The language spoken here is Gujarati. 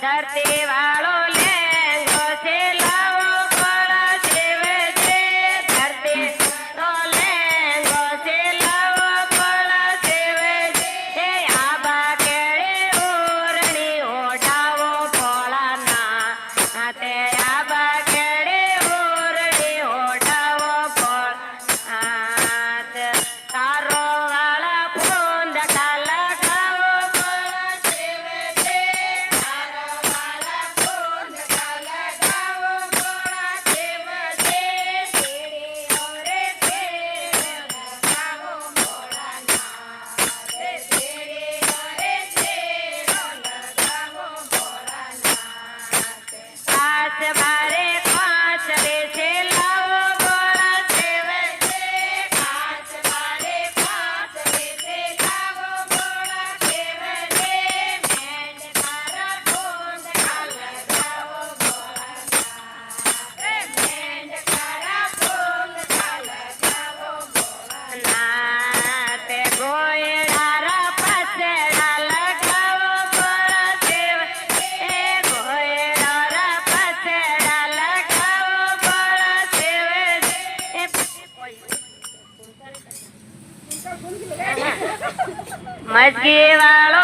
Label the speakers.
Speaker 1: ધરતી વાળો લેંગો છે લાવો પળા શિવજી ધરતી નો લેંગો છે લાવો પળા શિવજી હે આબા કેળી ઓરણી ઓઢાવો ભોળાના હાથે આબા કેળી ઓરણી ઓઢાવો ભોળા તારો વાળા ફૂંદ ડાલા ગાવો ભોળા શિવજી તારો વાળા ફૂંદ ડાલા ગાવો ભોળા શિવજી સીડીઓ રે ગાવો ભોળાના સીડીઓ રે ગાવો ભોળાના કાચ બારે કાચ રે છે લાવો ભોળા શિવજી કાચ બારે કાચ રે છે લાવો ભોળા શિવજી મેંડ તારા ફૂંદ ડાલા ગાવો ભોળાના મેંડ તારા ફૂંદ ડાલા ગાવો ભોળાના તે ગોયડારા પસેડા લગાવો ભોળા શિવજી ગોયડારા પસેડા લગાવો ભોળા શિવજી મજગી વાળો